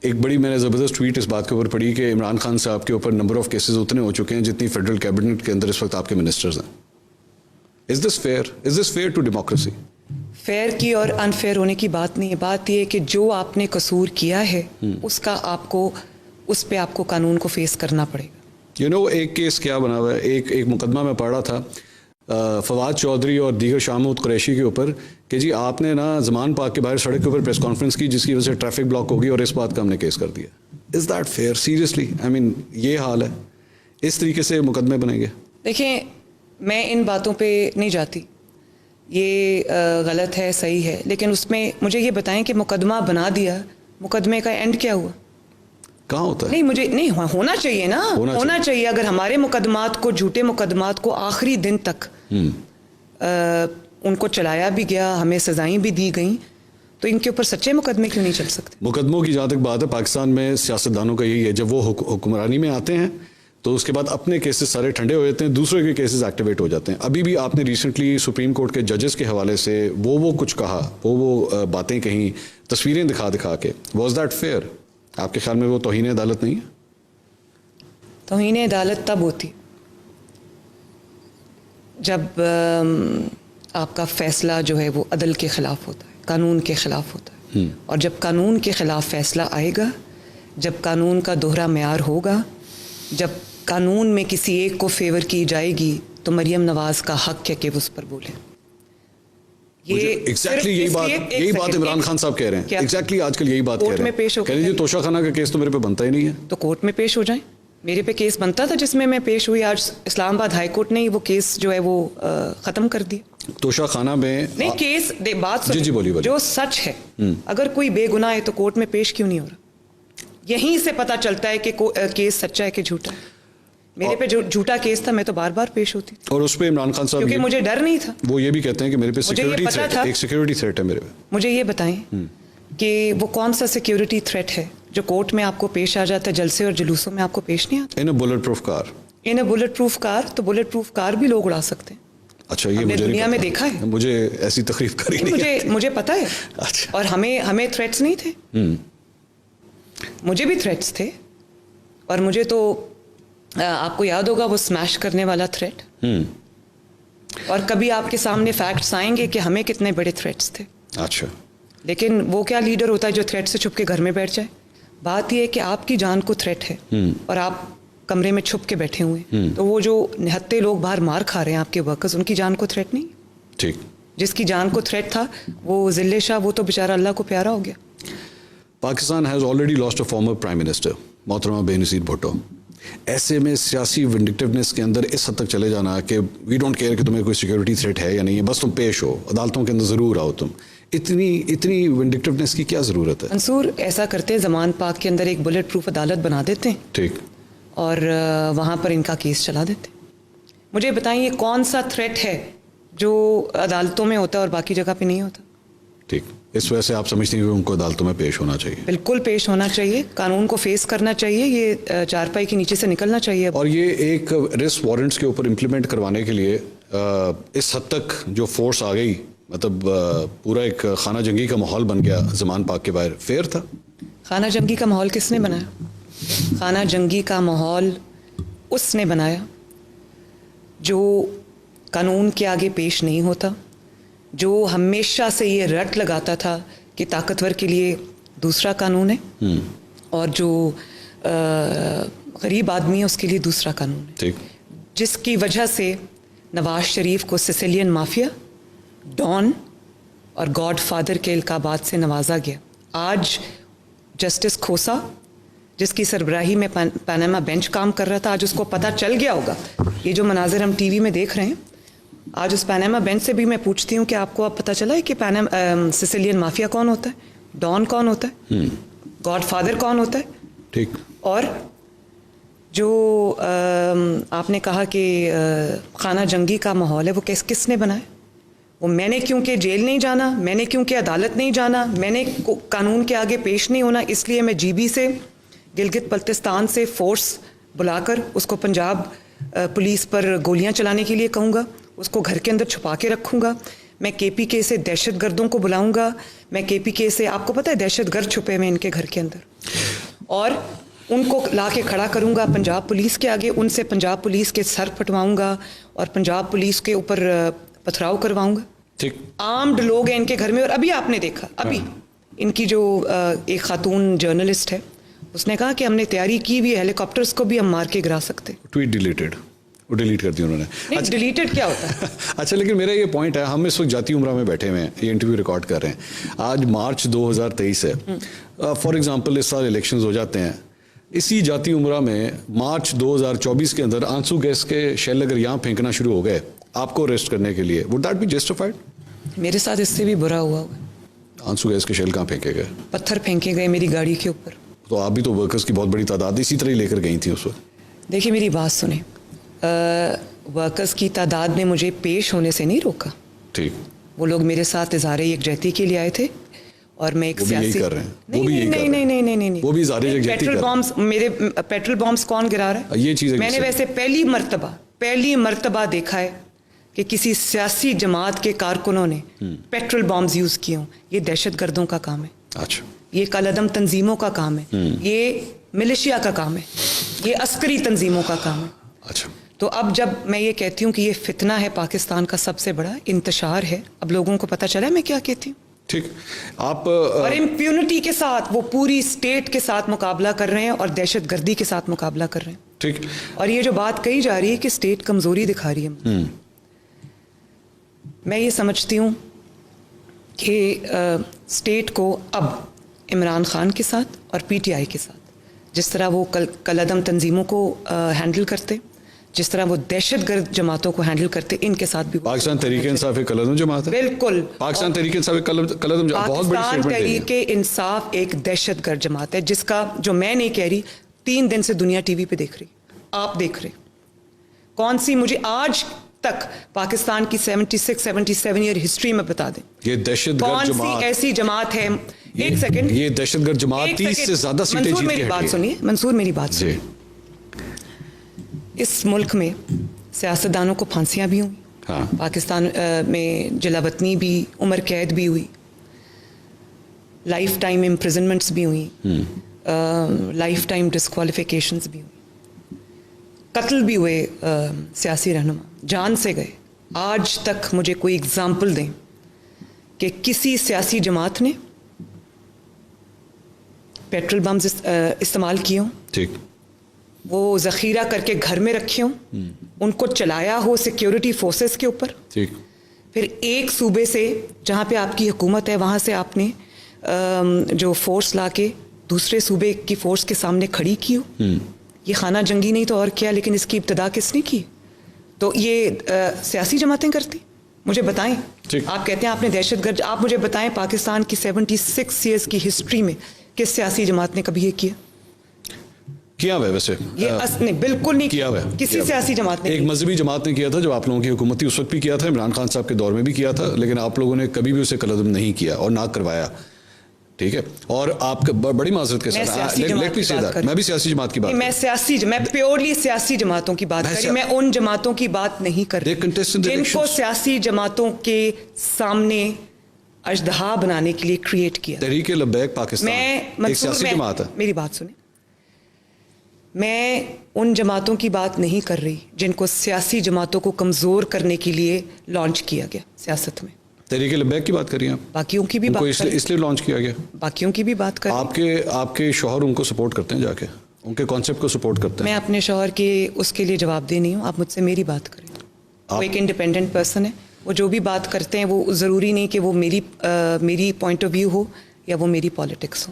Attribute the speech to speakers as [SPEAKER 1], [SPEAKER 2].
[SPEAKER 1] ایک بڑی میں نے زبردست ٹویٹ اس بات کے اوپر پڑھی کہ عمران خان صاحب کے اوپر نمبر آف کیسز اتنے ہو چکے ہیں جتنی فیڈرل کیبنٹ کے اندر اس وقت آپ کے منسٹرز ہیں. Is this fair to democracy?
[SPEAKER 2] Fair کی اور انفیئر ہونے کی بات نہیں ہے. بات یہ ہے کہ جو آپ نے قصور کیا ہے اس پہ آپ کو قانون کو فیس کرنا پڑے گا.
[SPEAKER 1] ایک کیس کیا بنا ہوا ہے, ایک مقدمہ میں پڑھ رہا تھا فواد چودھری اور دیگر شاہ محمود قریشی کے اوپر کہ جی آپ نے نا زمان پارک کے باہر سڑک کے اوپر پریس کانفرنس کی جس کی وجہ سے ٹریفک بلاک ہوگی اور اس بات کا ہم نے کیس کر دیا. Is that fear? سیریسلی یہ حال ہے, اس طریقے سے مقدمے بنیں گے؟
[SPEAKER 2] دیکھیں میں ان باتوں پہ نہیں جاتی, یہ غلط ہے صحیح ہے, لیکن اس میں مجھے یہ بتائیں کہ مقدمہ بنا دیا, مقدمے کا اینڈ کیا ہوا؟
[SPEAKER 1] کہاں ہوتا ہے؟
[SPEAKER 2] نہیں مجھے نہیں ہونا چاہیے نا, ہونا چاہیے. اگر ہمارے مقدمات کو, جھوٹے مقدمات کو آخری دن تک ان کو چلایا بھی گیا, ہمیں سزائیں بھی دی گئیں, تو ان کے اوپر سچے مقدمے کیوں نہیں چل سکتے؟
[SPEAKER 1] مقدموں کی جہاں تک بات ہے, پاکستان میں سیاستدانوں کا یہی ہے, جب وہ حکمرانی میں آتے ہیں تو اس کے بعد اپنے کیسز سارے ٹھنڈے ہو جاتے ہیں, دوسرے کے کیسز ایکٹیویٹ ہو جاتے ہیں. ابھی بھی آپ نے ریسنٹلی سپریم کورٹ کے ججز کے حوالے سے وہ کچھ کہا, وہ باتیں کہیں, تصویریں دکھا کے. Was that fear? آپ کے خیال میں وہ توہین عدالت نہیں ہے؟
[SPEAKER 2] توہین عدالت تب ہوتی جب آپ کا فیصلہ جو ہے وہ عدل کے خلاف ہوتا ہے, قانون کے خلاف ہوتا ہے. اور جب قانون کے خلاف فیصلہ آئے گا, جب قانون کا دوہرا معیار ہوگا, جب قانون میں کسی ایک کو فیور کی جائے گی, تو مریم نواز کا حق ہے کہ وہ اس پر بولے.
[SPEAKER 1] یہی بات عمران خان صاحب کہہ رہے ہیں. ایگزیکٹلی آج کل یہی بات کہہ رہے ہیں. کہہ رہے ہیں توشہ خانہ کا کیس تو میرے پہ بنتا ہی نہیں ہے.
[SPEAKER 2] تو کورٹ میں پیش ہو جائیں. میرے پہ کیس بنتا تھا جس میں پیش ہوئی. آج اسلام آباد ہائی کورٹ نے وہ کیس جو ہے وہ ختم کر دیا.
[SPEAKER 1] توشہ خانہ میں
[SPEAKER 2] نہیں کیس بات
[SPEAKER 1] جی بولیے
[SPEAKER 2] جو سچ ہے, اگر کوئی بے گناہ ہے تو کورٹ میں پیش کیوں نہیں ہو رہا؟ یہیں سے پتہ چلتا ہے کہ کیس سچا ہے کہ جھوٹا ہے. میرے پہ جو جھوٹا کیس تھا میں تو بار بار پیش ہوتی تھی,
[SPEAKER 1] اور اس پہ عمران خان صاحب
[SPEAKER 2] کیونکہ مجھے ڈر نہیں تھا.
[SPEAKER 1] وہ یہ بھی کہتے ہیں کہ میرے پہ سیکیورٹی تھریٹ ہے میرے پہ.
[SPEAKER 2] مجھے یہ بتائیں کہ وہ کون سا سیکیورٹی تھریٹ ہے جو کورٹ میں آپ کو پیش آ جاتا ہے, جلسے اور جلوسوں میں آپ کو پیش نہیں آتا؟
[SPEAKER 1] In a bulletproof car.
[SPEAKER 2] In a bulletproof car, تو بلٹ پروف کار بھی لوگ اڑا سکتے ہیں.
[SPEAKER 1] اچھا, یہ مجھے
[SPEAKER 2] دنیا میں دیکھا ہے.
[SPEAKER 1] مجھے ایسی تقریب کری نہیں,
[SPEAKER 2] مجھے پتا ہے.
[SPEAKER 1] اچھا.
[SPEAKER 2] اور ہمیں تھریٹس نہیں تھے. مجھے بھی تھریٹس تھے, اور مجھے تو آپ کو یاد ہوگا وہ اسمیش کرنے والا تھریٹ. اور کبھی آپ کے سامنے فیکٹس آئیں گے کہ ہمیں کتنے بڑے تھریٹس تھے.
[SPEAKER 1] اچھا.
[SPEAKER 2] لیکن وہ کیا لیڈر ہوتا ہے جو تھریٹ سے چھپ کے گھر میں بیٹھ جائے؟ بات یہ ہے کہ آپ کی جان کو تھریٹ ہے اور آپ کمرے میں چھپ کے بیٹھے ہوئے ہیں, تو وہ جو نہتے لوگ باہر مار کھا رہے ہیں آپ کے ورکرز, ان کی جان کو تھریٹ نہیں.
[SPEAKER 1] ٹھیک.
[SPEAKER 2] جس کی جان کو تھریٹ تھا وہ ذلے شاہ, وہ تو بیچارہ اللہ کو پیارا ہو گیا.
[SPEAKER 1] Pakistan has already last a former prime minister محترمہ بے نظیر بھٹو. ایسے میں سیاسی ونڈکٹیونیس کے اندر اس حد تک چلے جانا کہ وی ڈونٹ کیئر کہ تمہیں کوئی سیکیورٹی تھریٹ ہے یا نہیں ہے, بس تم پیش ہو, عدالتوں کے اندر ضرور آؤ تم. اتنی ونڈکٹیونیس کی کیا ضرورت ہے؟
[SPEAKER 2] منصور, ایسا کرتے زمان پاک کے اندر ایک بلٹ پروف عدالت بنا دیتے ہیں.
[SPEAKER 1] ٹھیک. اور
[SPEAKER 2] وہاں پر ان کا کیس چلا دیتے. مجھے بتائیں یہ کون سا تھریٹ ہے جو عدالتوں میں ہوتا ہے اور باقی جگہ پہ نہیں ہوتا؟
[SPEAKER 1] ٹھیک. اس وجہ سے آپ سمجھتے ہیں کہ ان کو عدالتوں میں پیش ہونا چاہیے؟ بالکل
[SPEAKER 2] پیش ہونا چاہیے, قانون کو فیس کرنا چاہیے, یہ چارپائی کے نیچے سے نکلنا چاہیے.
[SPEAKER 1] اور یہ ایک ریسٹ وارنٹس کے اوپر امپلیمنٹ کروانے کے لیے اس حد تک جو فورس آ گئی, مطلب پورا ایک خانہ جنگی کا ماحول بن گیا زمان پاک کے باہر. فیئر تھا؟
[SPEAKER 2] خانہ جنگی کا ماحول کس نے بنایا؟ خانہ جنگی کا ماحول اس نے بنایا جو قانون کے آگے پیش نہیں ہوتا, جو ہمیشہ سے یہ رٹ لگاتا تھا کہ طاقتور کے لیے دوسرا قانون ہے اور جو غریب آدمی ہے اس کے لیے دوسرا قانون ہے. جس کی وجہ سے نواز شریف کو سیسیلین مافیا, ڈان اور گاڈ فادر کے القابات سے نوازا گیا. آج جسٹس کھوسا جس کی سربراہی میں پاناما بینچ کام کر رہا تھا, آج اس کو پتہ چل گیا ہوگا. یہ جو مناظر ہم ٹی وی میں دیکھ رہے ہیں, آج اس پاناما بینچ سے بھی میں پوچھتی ہوں کہ آپ کو اب پتہ چلا ہے کہ سیسیلین مافیا کون ہوتا ہے, ڈان کون ہوتا ہے, گاڈ فادر کون ہوتا ہے.
[SPEAKER 1] ٹھیک.
[SPEAKER 2] اور جو آپ نے کہا کہ خانہ جنگی کا ماحول ہے, وہ کس نے بنایا؟ وہ میں نے کیونکہ جیل نہیں جانا, میں نے کیونکہ عدالت نہیں جانا, میں نے قانون کے آگے پیش نہیں ہونا, اس لیے میں جی بی سے, گلگت بلتستان سے فورس بلا کر اس کو پنجاب پولیس پر گولیاں چلانے کے لیے کہوں گا, اس کو گھر کے اندر چھپا کے رکھوں گا. میں کے پی کے سے دہشت گردوں کو بلاؤں گا, میں کے پی کے سے, آپ کو پتہ ہے دہشت گرد چھپے ہوئے ان کے گھر کے اندر. اور ان کو لا کے کھڑا کروں گا پنجاب پولیس کے آگے, ان سے پنجاب پولیس کے سر پھٹواؤں گا اور پنجاب پولیس کے اوپر پتھراؤ کرواؤں گا.
[SPEAKER 1] ٹھیک.
[SPEAKER 2] آرمڈ لوگ ہیں ان کے گھر میں, اور ابھی آپ نے دیکھا ابھی ان کی جو ایک خاتون جرنلسٹ ہے, اس نے کہا کہ ہم نے تیاری کی بھی, ہیلی کاپٹرس کو بھی ہم مار کے گرا سکتے.
[SPEAKER 1] ٹویٹ ڈیلیٹڈ, وہ ڈیلیٹ کر دی انہوں نے.
[SPEAKER 2] ڈیلیٹڈ کیا ہوتا ہے؟
[SPEAKER 1] اچھا, لیکن میرا یہ پوائنٹ ہے, ہم اس وقت جاتی عمرہ میں بیٹھے ہوئے ہیں, یہ انٹرویو ریکارڈ کر رہے ہیں, آج مارچ 2023 ہے. فار ایگزامپل اس سال الیکشنز ہو جاتے ہیں, اسی جاتی عمرہ میں مارچ 2024 کے اندر آنسو گیس کے شیل اگر یہاں پھینکنا شروع ہو گئے آپ کو اریسٹ کرنے کے لیے, وڈ دیٹ بی جسٹیفائڈ؟
[SPEAKER 2] میرے ساتھ اس سے بھی برا ہوا ہوگا.
[SPEAKER 1] آنسو گیس کے شیل کہاں پھینکے گئے؟
[SPEAKER 2] پتھر پھینکے گئے میری گاڑی کے اوپر.
[SPEAKER 1] تو آپ بھی تو ورکرز کی بہت بڑی تعداد اسی طرح لے کر گئی تھیں اس وقت.
[SPEAKER 2] دیکھیے میری بات سنیں, ورکرز کی تعداد نے مجھے پیش ہونے سے نہیں روکا.
[SPEAKER 1] ٹھیک.
[SPEAKER 2] وہ لوگ میرے ساتھ اظہار یکجہتی کے لیے آئے تھے, اور میں ایک سیاسی
[SPEAKER 1] کر رہے ہیں, وہ بھی یہی کر رہے ہیں.
[SPEAKER 2] نہیں,
[SPEAKER 1] وہ بھی اظہار یکجہتی
[SPEAKER 2] پیٹرول بامز, میرے پیٹرول بامز کون گرا رہا ہے؟
[SPEAKER 1] یہ چیز
[SPEAKER 2] میں نے ویسے پہلی مرتبہ دیکھا ہے کہ کسی سیاسی جماعت کے کارکنوں نے پیٹرول بامز یوز کیے ہوں. یہ دہشت گردوں کا کام ہے.
[SPEAKER 1] اچھا.
[SPEAKER 2] یہ کالعدم تنظیموں کا کام ہے, یہ ملیشیا کا کام ہے, یہ عسکری تنظیموں کا کام ہے.
[SPEAKER 1] اچھا.
[SPEAKER 2] تو اب جب میں یہ کہتی ہوں کہ یہ فتنہ ہے پاکستان کا سب سے بڑا, انتشار ہے, اب لوگوں کو پتہ چلا میں کیا کہتی ہوں.
[SPEAKER 1] ٹھیک. آپ
[SPEAKER 2] اور امپیونٹی کے ساتھ وہ پوری اسٹیٹ کے ساتھ مقابلہ کر رہے ہیں اور دہشت گردی کے ساتھ مقابلہ کر رہے ہیں.
[SPEAKER 1] ٹھیک.
[SPEAKER 2] اور یہ جو بات کہی جا رہی ہے کہ اسٹیٹ کمزوری دکھا رہی ہے, میں یہ سمجھتی ہوں کہ اسٹیٹ کو اب عمران خان کے ساتھ اور پی ٹی آئی کے ساتھ جس طرح وہ کالعدم تنظیموں کو ہینڈل کرتے, جس طرح وہ دہشت گرد جماعتوں کو ہینڈل کرتے, ان کے ساتھ بھی.
[SPEAKER 1] پاکستان تحریک انصاف ایک کالعدم جماعت ہے.
[SPEAKER 2] بالکل.
[SPEAKER 1] پاکستان تحریک انصاف ایک کالعدم جماعت, بہت بڑی
[SPEAKER 2] پاکستان
[SPEAKER 1] اسٹیٹمنٹ ہے.
[SPEAKER 2] تحریک انصاف ایک دہشت گرد جماعت ہے, جس کا جو میں نہیں کہہ رہی, 3 دن سے دنیا ٹی وی پہ دیکھ رہی, آپ دیکھ رہے. کون سی مجھے آج تک پاکستان کی 76-77 ایئر ہسٹری میں بتا دیں
[SPEAKER 1] یہ دہشت گرد جماعت,
[SPEAKER 2] کون سی ایسی جماعت ہے. ایک سیکنڈ,
[SPEAKER 1] یہ دہشت گرد جماعت 30 سے زیادہ سیٹیں جیت کے
[SPEAKER 2] میری بات سنیے, منصور میری بات سنیے. اس ملک میں سیاستدانوں کو پھانسیاں بھی ہوئی, پاکستان میں جلاوطنی بھی, عمر قید بھی ہوئی, لائف ٹائم امپریزنمنٹس بھی ہوئی, لائف ٹائم ڈسکوالیفیکیشنز بھی ہوئی, قتل بھی ہوئے سیاسی رہنما, جان سے گئے. آج تک مجھے کوئی اگزامپل دیں کہ کسی سیاسی جماعت نے پیٹرول بمز استعمال کیے ہوں,
[SPEAKER 1] ٹھیک,
[SPEAKER 2] وہ ذخیرہ کر کے گھر میں رکھے ہوں, ان کو چلایا ہو سیکیورٹی فورسز کے اوپر,
[SPEAKER 1] ٹھیک,
[SPEAKER 2] پھر ایک صوبے سے جہاں پہ آپ کی حکومت ہے وہاں سے آپ نے جو فورس لا کے دوسرے صوبے کی فورس کے سامنے کھڑی کی ہو. یہ خانہ جنگی نہیں تو اور کیا, لیکن اس کی ابتدا کس نے کی؟ تو یہ سیاسی جماعتیں کرتی. مجھے بتائیں, آپ کہتے ہیں آپ نے دہشت گرد, آپ مجھے بتائیں پاکستان کی 76 ایئرس کی ہسٹری میں کس سیاسی جماعت نے کبھی یہ کیا
[SPEAKER 1] ہوا ہے؟ ویسے
[SPEAKER 2] یہ بالکل نہیں
[SPEAKER 1] کیا ہوا ہے,
[SPEAKER 2] کسی سیاسی جماعت نے.
[SPEAKER 1] ایک مذہبی جماعت نے کیا تھا جب آپ لوگوں کی حکومت تھی, اس وقت بھی کیا تھا, عمران خان صاحب کے دور میں بھی کیا تھا, لیکن آپ لوگوں نے کبھی بھی اسے کالعدم نہیں کیا اور نہ کروایا. ٹھیک ہے, اور آپ بڑی معذرت کے ساتھ میں بھی سیاسی جماعت کی بات,
[SPEAKER 2] میں پیورلی سیاسی جماعتوں کی بات کری, میں ان جماعتوں کی بات نہیں کر رہی جن کو سیاسی جماعتوں کے سامنے اژدہا بنانے کے لیے کریٹ کیا.
[SPEAKER 1] تحریک لبیک پاکستان ایک سیاسی جماعت ہے.
[SPEAKER 2] میری بات سنیں, میں ان جماعتوں کی بات نہیں کر رہی جن کو سیاسی جماعتوں کو کمزور کرنے کے لیے لانچ کیا گیا سیاست میں.
[SPEAKER 1] تحریک لبیک کی بات کر رہی ہیں آپ؟
[SPEAKER 2] باقیوں کی بھی بات
[SPEAKER 1] اس لیے لانچ کیا گیا,
[SPEAKER 2] باقیوں کی بھی بات کر.
[SPEAKER 1] آپ کے شوہر ان کو سپورٹ کرتے ہیں, جا کے ان کے کانسیپٹ کو سپورٹ کرتے ہیں؟
[SPEAKER 2] میں اپنے شوہر کے اس کے لیے جواب دہ نہیں ہوں, آپ مجھ سے میری بات کریں. وہ ایک انڈیپینڈنٹ پرسن ہے, وہ جو بھی بات کرتے ہیں وہ ضروری نہیں کہ وہ میری پوائنٹ آف ویو ہو یا وہ میری پالیٹکس ہو.